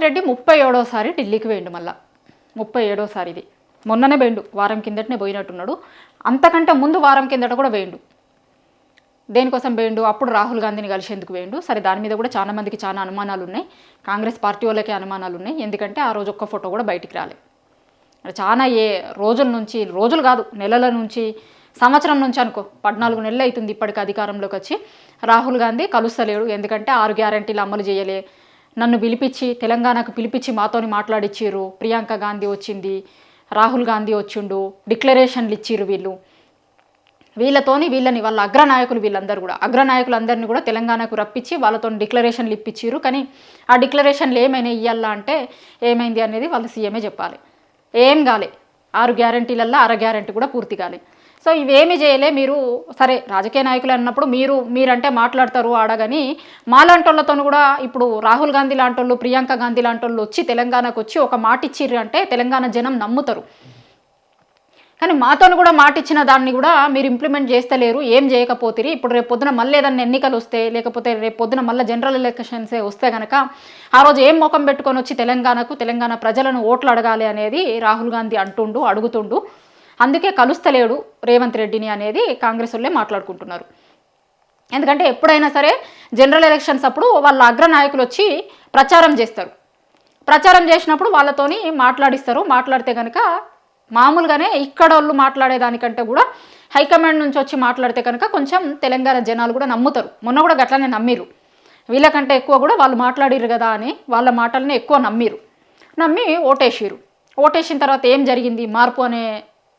రెడ్డి 37సారి ఢిల్లీకి వేయండు. మళ్ళీ 37సారి ఇది. మొన్ననే వేయండు, వారం కిందటనే పోయినట్టున్నాడు. అంతకంటే ముందు వారం కిందట కూడా వేయండు. దేనికోసం వేయండు? అప్పుడు రాహుల్ గాంధీని కలిసేందుకు వేయండు. సరే, దాని మీద కూడా చాలా మందికి చాలా అనుమానాలు ఉన్నాయి. కాంగ్రెస్ పార్టీ వాళ్ళకే అనుమానాలు ఉన్నాయి. ఎందుకంటే ఆ రోజు ఒక్క ఫోటో కూడా బయటికి రాలేదు. చాలా రోజుల నుంచి, రోజులు కాదు నెలల నుంచి, సంవత్సరం నుంచి అనుకో, 14 నెలలు అవుతుంది ఇప్పటికి అధికారంలోకి వచ్చి. రాహుల్ గాంధీ కలుస్తలేడు. ఎందుకంటే 6 గ్యారంటీలు అమలు చేయలే. నన్ను పిలిపించి, తెలంగాణకు పిలిపించి మాతోని మాట్లాడిచ్చిర్రు. ప్రియాంక గాంధీ వచ్చింది, రాహుల్ గాంధీ వచ్చిండు, డిక్లరేషన్లు ఇచ్చిర్రు. వీళ్ళని వాళ్ళ అగ్రనాయకులు, వీళ్ళందరూ కూడా అగ్రనాయకులందరినీ కూడా తెలంగాణకు రప్పించి వాళ్ళతో డిక్లరేషన్లు ఇప్పించారు. కానీ ఆ డిక్లరేషన్లు ఏమైనా ఇవ్వాలా అంటే ఏమైంది అనేది వాళ్ళ సీఎమే చెప్పాలి. ఏం కాలే. 6 గ్యారంటీలల్లో 6 గ్యారంటీ కూడా పూర్తి కాలే. సో ఇవేమీ చేయలే. మీరు సరే రాజకీయ నాయకులు అన్నప్పుడు మీరంటే మాట్లాడతారు ఆడగాని, మాలాంటి వాళ్ళతో కూడా ఇప్పుడు రాహుల్ గాంధీ లాంటి వాళ్ళు, ప్రియాంక గాంధీ లాంటి వాళ్ళు వచ్చి తెలంగాణకు వచ్చి ఒక మాట ఇచ్చిర్రు అంటే తెలంగాణ జనం నమ్ముతారు. కానీ మాతో కూడా మాట ఇచ్చిన దాన్ని కూడా మీరు ఇంప్లిమెంట్ చేస్తలేరు, ఏం చేయకపోతే. ఇప్పుడు రేపు పొద్దున మళ్ళీ ఏదన్నా ఎన్నికలు వస్తే, లేకపోతే రేపు పొద్దున మళ్ళీ జనరల్ ఎలక్షన్సే వస్తే కనుక ఆ రోజు ఏం ముఖం పెట్టుకొని వచ్చి తెలంగాణ ప్రజలను ఓట్లు అడగాలి అనేది రాహుల్ గాంధీ అడుగుతుండు. అందుకే కలుస్తలేడు రేవంత్ రెడ్డిని అనేది కాంగ్రెస్ వాళ్ళే మాట్లాడుకుంటున్నారు. ఎందుకంటే ఎప్పుడైనా సరే జనరల్ ఎలక్షన్స్ అప్పుడు వాళ్ళ అగ్రనాయకులు వచ్చి ప్రచారం చేస్తారు. ప్రచారం చేసినప్పుడు వాళ్ళతోని మాట్లాడిస్తారు. మాట్లాడితే కనుక మామూలుగానే ఇక్కడ వాళ్ళు మాట్లాడేదానికంటే కూడా హైకమాండ్ నుంచి వచ్చి మాట్లాడితే కనుక కొంచెం తెలంగాణ జనాలు కూడా నమ్ముతారు. మొన్న కూడా గట్లనే నమ్మిరు. వీళ్ళకంటే ఎక్కువ కూడా వాళ్ళు మాట్లాడిరు కదా అని వాళ్ళ మాటలని ఎక్కువ నమ్మి ఓటేసిన తర్వాత ఏం జరిగింది, మార్పు అనే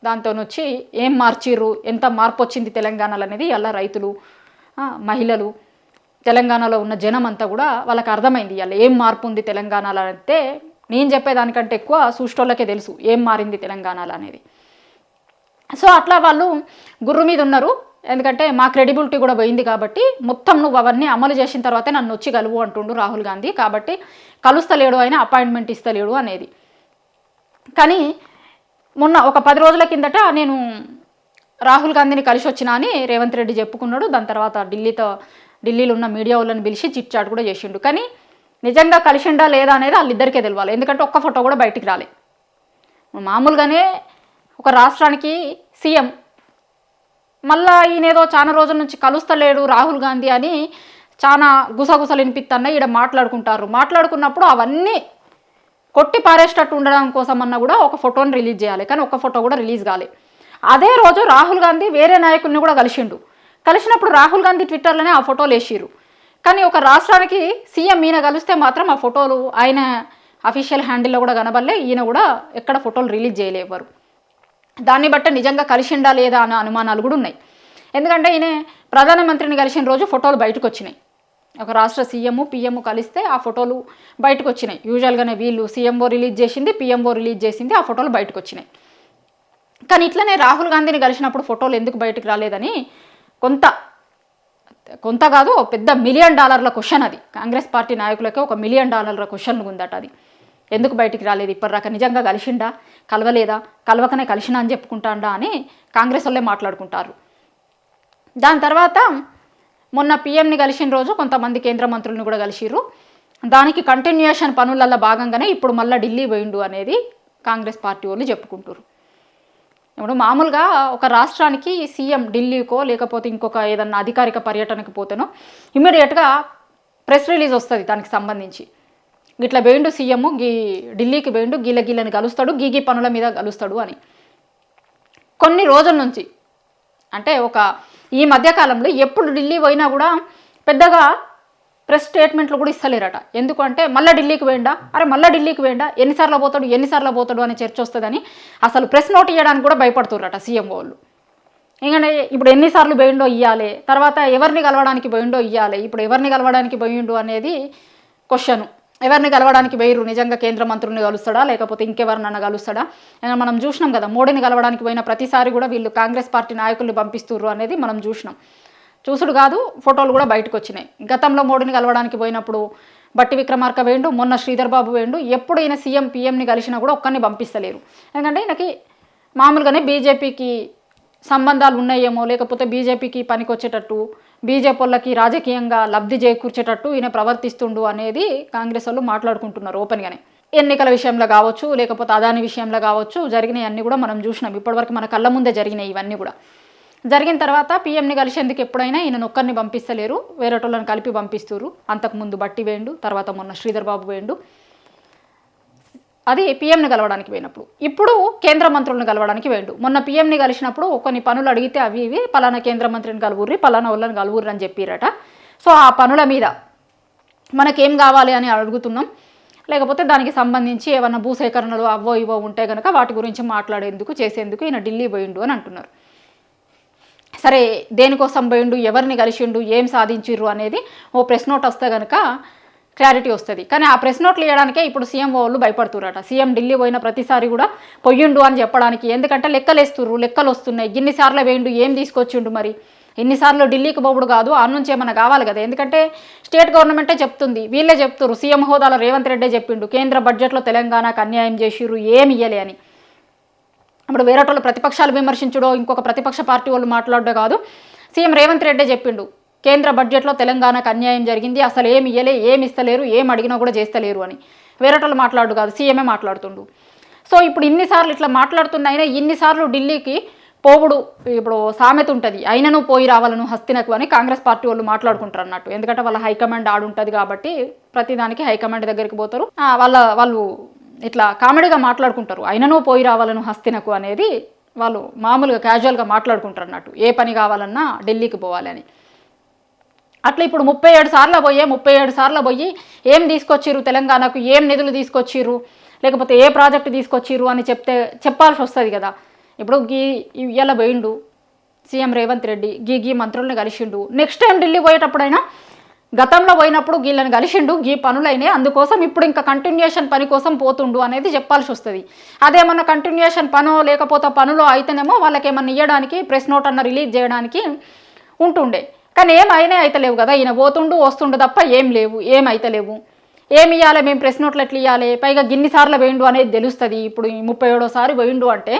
దాంతో వచ్చి ఏం మార్చిర్రు, ఎంత మార్పు వచ్చింది తెలంగాణలో అనేది అలా రైతులు, మహిళలు, తెలంగాణలో ఉన్న జనం అంతా కూడా వాళ్ళకి అర్థమైంది ఇలా ఏం మార్పు ఉంది తెలంగాణలో అంటే. నేను చెప్పేదానికంటే ఎక్కువ చూసేటోళ్ళకే తెలుసు ఏం మారింది తెలంగాణలో అనేది. సో అట్లా వాళ్ళు గుర్రు మీద ఉన్నారు. ఎందుకంటే మా క్రెడిబిలిటీ కూడా పోయింది కాబట్టి మొత్తం నువ్వు అవన్నీ అమలు చేసిన తర్వాతే నన్ను వచ్చి కలువు అంటుండు రాహుల్ గాంధీ. కాబట్టి కలుస్తలేడు, ఆయన అపాయింట్మెంట్ ఇస్తలేడు అనేది. కానీ మొన్న ఒక 10 రోజుల కిందట నేను రాహుల్ గాంధీని కలిసి వచ్చినా అని రేవంత్ రెడ్డి చెప్పుకున్నాడు. దాని తర్వాత ఢిల్లీలో ఉన్న మీడియా వాళ్ళని పిలిచి చిట్ చాట్ కూడా చేసిండు. కానీ నిజంగా కలిసిండా లేదా అనేది వాళ్ళిద్దరికే తెలియాలి. ఎందుకంటే ఒక్క ఫోటో కూడా బయటికి రాలే. మామూలుగానే ఒక రాష్ట్రానికి సీఎం మళ్ళా ఈయనేదో చాలా రోజుల నుంచి కలుస్తలేడు రాహుల్ గాంధీ అని చాలా గుసగుసలు వినిపిస్తున్నాయి. ఈడ మాట్లాడుకున్నప్పుడు అవన్నీ కొట్టి పారేసేటట్టు ఉండడం కోసం అన్నా కూడా ఒక ఫోటోని రిలీజ్ చేయాలి. కానీ ఒక్క ఫోటో కూడా రిలీజ్ కాలే. అదే రోజు రాహుల్ గాంధీ వేరే నాయకుల్ని కూడా కలిసినప్పుడు రాహుల్ గాంధీ ట్విట్టర్లోనే ఆ ఫోటోలు వేసిర్రు. కానీ ఒక రాష్ట్రానికి సీఎం ఈయన కలిస్తే మాత్రం ఆ ఫోటోలు ఆయన అఫీషియల్ హ్యాండిల్లో కూడా కనబడలే. ఈయన కూడా ఎక్కడ ఫోటోలు రిలీజ్ చేయలేవారు. దాన్ని బట్టి నిజంగా కలిసిండా లేదా అనే అనుమానాలు కూడా ఉన్నాయి. ఎందుకంటే ఈయన ప్రధానమంత్రిని కలిసిన రోజు ఫోటోలు బయటకు వచ్చినాయి. ఒక రాష్ట్ర సీఎం పిఎం కలిస్తే ఆ ఫోటోలు బయటకు వచ్చినాయి. యూజువల్గానే వీళ్ళు సీఎంఓ రిలీజ్ చేసింది, పిఎంఓ రిలీజ్ చేసింది, ఆ ఫోటోలు బయటకు వచ్చినాయి. కానీ ఇట్లనే రాహుల్ గాంధీని కలిసినప్పుడు ఫోటోలు ఎందుకు బయటకు రాలేదని కొంత కాదు, పెద్ద $1 మిలియన్ క్వశ్చన్ అది. కాంగ్రెస్ పార్టీ నాయకులకే $1 మిలియన్ క్వశ్చన్ ఉందట. అది ఎందుకు బయటికి రాలేదు ఇప్పటిదాకా? నిజంగా కలిసిండా, కలవలేదా, కలవకనే కలిసినా అని చెప్పుకుంటాడా అని కాంగ్రెస్ వాళ్ళే మాట్లాడుకుంటారు. దాని తర్వాత మొన్న పిఎంని కలిసిన రోజు కొంతమంది కేంద్ర మంత్రులను కూడా కలిసిర్రు. దానికి కంటిన్యూయేషన్ పనులలో భాగంగానే ఇప్పుడు మళ్ళీ ఢిల్లీ పోయిండు అనేది కాంగ్రెస్ పార్టీ వాళ్ళు చెప్పుకుంటారు. ఇప్పుడు మామూలుగా ఒక రాష్ట్రానికి సీఎం ఢిల్లీకో లేకపోతే ఇంకొక ఏదన్నా అధికారిక పర్యటనకు పోతేనో ఇమ్మీడియట్గా ప్రెస్ రిలీజ్ వస్తుంది దానికి సంబంధించి. ఇట్లా పోయిండు సీఎం ఢిల్లీకి పోయిండు, గీళ్ళని కలుస్తాడు, గీ పనుల మీద కలుస్తాడు అని. కొన్ని రోజుల నుంచి అంటే ఈ మధ్యకాలంలో ఎప్పుడు ఢిల్లీ పోయినా కూడా పెద్దగా ప్రెస్ స్టేట్మెంట్లు కూడా ఇస్తలేరట. ఎందుకంటే మళ్ళీ ఢిల్లీకి పోయిండా, ఎన్నిసార్లు పోతాడు అనే చర్చ వస్తుందని అసలు ప్రెస్ నోట్ ఇవ్వడానికి కూడా భయపడుతుర్రట సీఎం వాళ్ళు. ఎందుకంటే ఇప్పుడు ఎన్నిసార్లు పోయిండో ఇవ్వాలి, తర్వాత ఎవరిని కలవడానికి పోయిండో ఇవ్వాలి. ఇప్పుడు ఎవరిని కలవడానికి పోయిండు అనేది క్వశ్చన్. ఎవరిని కలవడానికి పోయిర్రు, నిజంగా కేంద్ర మంత్రుల్ని కలుస్తాడా లేకపోతే ఇంకెవరినన్నా కలుస్తాడా? మనం చూసినాం కదా, మోడీని కలవడానికి పోయిన ప్రతిసారి కూడా వీళ్ళు కాంగ్రెస్ పార్టీ నాయకుల్ని పంపిస్తుర్రు అనేది మనం చూసుడు కాదు, ఫోటోలు కూడా బయటకు వచ్చినాయి. గతంలో మోడీని కలవడానికి పోయినప్పుడు బట్టి విక్రమార్క వేయండు, మొన్న శ్రీధర్ బాబు వేయండు. ఎప్పుడు ఈయన సీఎం పిఎంని కలిసినా కూడా ఒక్కరిని పంపిస్తలేరు. ఎందుకంటే ఈయనకి మామూలుగానే బీజేపీకి సంబంధాలు ఉన్నాయేమో, లేకపోతే బీజేపీకి పనికి వచ్చేటట్టు బీజేపీ వాళ్ళకి రాజకీయంగా లబ్ధి చేకూర్చేటట్టు ఈయన ప్రవర్తిస్తుండు అనేది కాంగ్రెస్ వాళ్ళు మాట్లాడుకుంటున్నారు ఓపెన్గానే. ఎన్నికల విషయంలో కావచ్చు, లేకపోతే అదాని విషయంలో కావచ్చు, జరిగినవి అన్నీ కూడా మనం చూసినాం. ఇప్పటివరకు మన కళ్ళ ముందే జరిగినాయి ఇవన్నీ కూడా. జరిగిన తర్వాత పీఎంని కలిసేందుకు ఎప్పుడైనా ఈయన ఒక్కరిని పంపిస్తలేరు, వేరేటోళ్ళని కలిపి పంపిస్తారు. అంతకుముందు బట్టి వేయండు, తర్వాత మొన్న శ్రీధర్ బాబు వేయండు, అది పీఎంని కలవడానికి పోయినప్పుడు. ఇప్పుడు కేంద్ర మంత్రులను కలవడానికి వేయండు. మొన్న పీఎంని కలిసినప్పుడు కొన్ని పనులు అడిగితే అవి ఇవి పలానా కేంద్ర మంత్రిని కలువుర్రి, పలానా వాళ్ళని కలువుర్రి అని చెప్పిరట. సో ఆ పనుల మీద మనకేం కావాలి అని అడుగుతున్నాం, లేకపోతే దానికి సంబంధించి ఏమన్నా భూసేకరణలు అవో ఇవో ఉంటే కనుక వాటి గురించి మాట్లాడేందుకు చేసేందుకు ఈయన ఢిల్లీ పోయిండు అని అంటున్నారు. సరే, దేనికోసం పోయిండు, ఎవరిని కలిసిండు, ఏం సాధించిర్రు అనేది ఓ ప్రెస్ నోట్ వస్తే కనుక క్లారిటీ వస్తుంది. కానీ ఆ ప్రెస్ నోట్లు ఇవ్వడానికే ఇప్పుడు సీఎం వాళ్ళు భయపడుతున్నారట. సీఎం ఢిల్లీ పోయిన ప్రతిసారి కూడా పొయ్యిండు అని చెప్పడానికి. ఎందుకంటే లెక్కలు వస్తున్నాయి. ఇన్నిసార్లు వేయండు, ఏం తీసుకొచ్చిండు, మరి ఇన్నిసార్లు ఢిల్లీకి పోవుడు కాదు, ఆ నుంచి ఏమైనా కావాలి కదా. ఎందుకంటే స్టేట్ గవర్నమెంటే చెప్తుంది, వీళ్ళే చెప్తున్నారు. సీఎం హోదాలో రేవంత్ రెడ్డే చెప్పిండు, కేంద్ర బడ్జెట్లో తెలంగాణకు అన్యాయం చేసిర్రు, ఏమి ఇయ్యలే అని. ఇప్పుడు వేరేటోళ్ళు ప్రతిపక్షాలు విమర్శించడో, ఇంకొక ప్రతిపక్ష పార్టీ వాళ్ళు మాట్లాడడం కాదు, సీఎం రేవంత్ రెడ్డే చెప్పిండు, కేంద్ర బడ్జెట్లో తెలంగాణకు అన్యాయం జరిగింది, అసలు ఏమి ఇయ్యలే, ఏమి ఇస్తలేరు, ఏం అడిగినా కూడా చేస్తలేరు అని. వేరేటోళ్ళు మాట్లాడు కాదు, సీఎంఏ మాట్లాడుతుండు. సో ఇప్పుడు ఇన్నిసార్లు ఇట్లా మాట్లాడుతున్న ఇన్నిసార్లు ఢిల్లీకి పోవుడు, ఇప్పుడు సామెత ఉంటుంది, అయినను పోయి రావాలను హస్తినకు అని కాంగ్రెస్ పార్టీ వాళ్ళు మాట్లాడుకుంటారు అన్నట్టు. ఎందుకంటే వాళ్ళ హైకమాండ్ ఆడుంటుంది కాబట్టి ప్రతిదానికి హైకమాండ్ దగ్గరికి పోతారు. వాళ్ళు ఇట్లా కామెడీగా మాట్లాడుకుంటారు, అయినను పోయి రావాలను హస్తినకు అనేది వాళ్ళు మామూలుగా క్యాజువల్గా మాట్లాడుకుంటారు అన్నట్టు. ఏ పని కావాలన్నా ఢిల్లీకి పోవాలని. అట్లా ఇప్పుడు 37 సార్లు పోయి ఏం తీసుకొచ్చిర్రు తెలంగాణకు, ఏం నిధులు తీసుకొచ్చిర్రు, లేకపోతే ఏ ప్రాజెక్టు తీసుకొచ్చిర్రు అని చెప్పాల్సి వస్తుంది కదా. ఇప్పుడు ఇవాళ పోయిండు సీఎం రేవంత్ రెడ్డి, గీ మంత్రులను కలిసిండు. నెక్స్ట్ టైం ఢిల్లీ పోయేటప్పుడైనా గతంలో పోయినప్పుడు వీళ్ళని కలిసిండు, గీ పనులైనాయి, అందుకోసం ఇప్పుడు ఇంకా కంటిన్యూషన్ పని కోసం పోతుండు అనేది చెప్పాల్సి వస్తుంది. అదేమన్నా కంటిన్యూషన్ పనో లేకపోతే పనులో అయితేనేమో వాళ్ళకి ఏమన్నా ఇవ్వడానికి ప్రెస్ నోట్ అన్న రిలీజ్ చేయడానికి ఉంటుండే. కానీ ఏమైనా అయితలేవు కదా, ఈయన పోతుండు వస్తుండు తప్ప ఏం లేవు, ఏమైతలేవు. ఏమి ఇవ్వాలి, మేము ప్రెస్ నోట్లు ఎట్లా ఇవ్వాలి, పైగా గిన్నిసార్లు పోయిండు అనేది తెలుస్తుంది. ఇప్పుడు 37సారి పోయిండు అంటే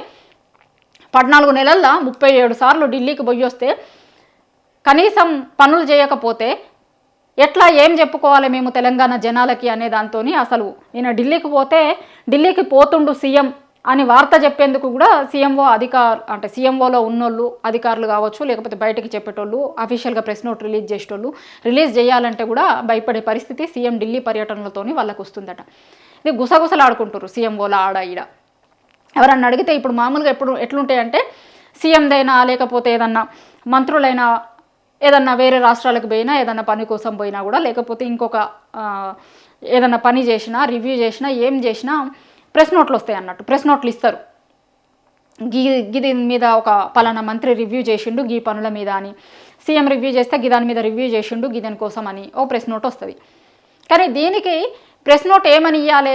14 నెలల్లో 37 సార్లు ఢిల్లీకి పోయి వస్తే కనీసం పనులు చేయకపోతే ఎట్లా, ఏం చెప్పుకోవాలి మేము తెలంగాణ జనాలకి అనే దాంతో అసలు ఈయన ఢిల్లీకి పోతుండు సీఎం అని వార్త చెప్పేందుకు కూడా సీఎంఓలో ఉన్నోళ్ళు అధికారులు కావచ్చు, లేకపోతే బయటకి చెప్పేటోళ్ళు, అఫీషియల్గా ప్రెస్ నోట్ రిలీజ్ చేయాలంటే కూడా భయపడే పరిస్థితి సీఎం ఢిల్లీ పర్యటనలతోని వాళ్ళకు వస్తుందట. ఇది గుసగుసలాడుకుంటారు సీఎంఓలో ఆడ ఈడ. ఎవరన్నా అడిగితే ఇప్పుడు మామూలుగా ఎట్లుంటాయంటే సీఎందైనా లేకపోతే ఏదన్నా మంత్రులైనా ఏదన్నా వేరే రాష్ట్రాలకు పోయినా, ఏదన్నా పని కోసం పోయినా కూడా, లేకపోతే ఇంకొక ఏదన్నా పని చేసినా, రివ్యూ చేసినా, ఏం చేసినా ప్రెస్ నోట్లు వస్తాయి అన్నట్టు. ప్రెస్ నోట్లు ఇస్తారు, దీని మీద ఒక పలానా మంత్రి రివ్యూ చేసిండు గీ పనుల మీద అని. సీఎం రివ్యూ చేస్తే దాని మీద రివ్యూ చేసిండు దాని కోసం అని ఓ ప్రెస్ నోట్ వస్తుంది. కానీ దీనికి ప్రెస్ నోట్ ఏమని ఇవ్వాలి,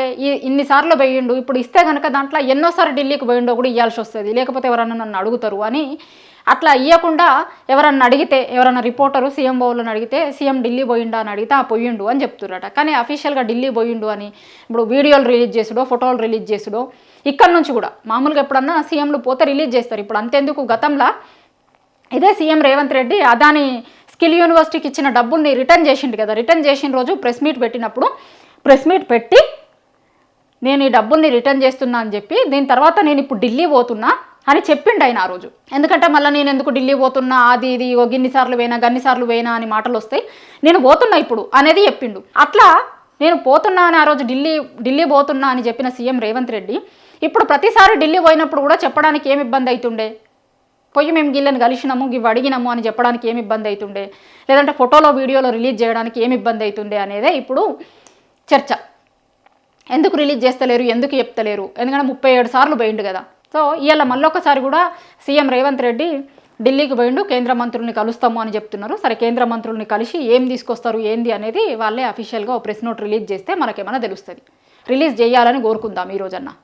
ఇన్నిసార్లు పోయిండు, ఇప్పుడు ఇస్తే కనుక దాంట్లో ఎన్నోసార్లు ఢిల్లీకి పోయిండో కూడా ఇవ్వాల్సి వస్తుంది, లేకపోతే ఎవరన్నా నన్ను అడుగుతారు అని. అట్లా ఇవ్వకుండా ఎవరన్నా అడిగితే, ఎవరన్నా రిపోర్టరు సీఎం వాళ్ళని అడిగితే సీఎం ఢిల్లీ పోయిండా అని అడిగితే పోయిండు అని చెప్తున్నట. కానీ అఫీషియల్గా ఢిల్లీ పోయిండు అని ఇప్పుడు వీడియోలు రిలీజ్ చేసుడో, ఫోటోలు రిలీజ్ చేసుడో, ఇక్కడ నుంచి కూడా మామూలుగా ఎప్పుడన్నా సీఎంలు పోతే రిలీజ్ చేస్తారు. ఇప్పుడు అంతెందుకు, గతంలో ఇదే సీఎం రేవంత్ రెడ్డి అదాని స్కిల్ యూనివర్సిటీకి ఇచ్చిన డబ్బుల్ని రిటర్న్ చేసిండు కదా. రిటర్న్ చేసిన రోజు ప్రెస్ మీట్ పెట్టినప్పుడు ప్రెస్ మీట్ పెట్టి నేను ఈ డబ్బుల్ని రిటర్న్ చేస్తున్నా అని చెప్పి, దీని తర్వాత నేను ఇప్పుడు ఢిల్లీ పోతున్నా అని చెప్పిండు ఆయన ఆ రోజు. ఎందుకంటే మళ్ళీ నేను ఎందుకు ఢిల్లీ పోతున్నా, అది ఇది గన్నిసార్లు పోయినా అని మాటలు వస్తాయి, నేను పోతున్నా ఇప్పుడు అనేది చెప్పిండు. అట్లా నేను పోతున్నా అని ఆ రోజు ఢిల్లీ పోతున్నా అని చెప్పిన సీఎం రేవంత్ రెడ్డి ఇప్పుడు ప్రతిసారి ఢిల్లీ పోయినప్పుడు కూడా చెప్పడానికి ఏమి ఇబ్బంది అవుతుండే, పోయి మేము గిళ్ళని కలిసినాము, ఇవి అడిగినాము అని చెప్పడానికి ఏమి ఇబ్బంది అవుతుండే, లేదంటే ఫోటోలో వీడియోలో రిలీజ్ చేయడానికి ఏమి ఇబ్బంది అవుతుండే అనేదే ఇప్పుడు చర్చ. ఎందుకు రిలీజ్ చేస్తలేరు, ఎందుకు చెప్తలేరు, ఎందుకంటే 37 సార్లు పోయిండు కదా. సో ఇవాళ మళ్ళొకసారి కూడా సీఎం రేవంత్ రెడ్డి ఢిల్లీకి పోయిండు, కేంద్ర మంత్రుల్ని కలుస్తాము అని చెప్తున్నారు. సరే, కేంద్ర మంత్రుల్ని కలిసి ఏం తీసుకొస్తారు ఏంది అనేది వాళ్ళే అఫీషియల్గా ప్రెస్ నోట్ రిలీజ్ చేస్తే మనకేమైనా తెలుస్తుంది. రిలీజ్ చేయాలని కోరుకుందాం ఈ రోజన్నా.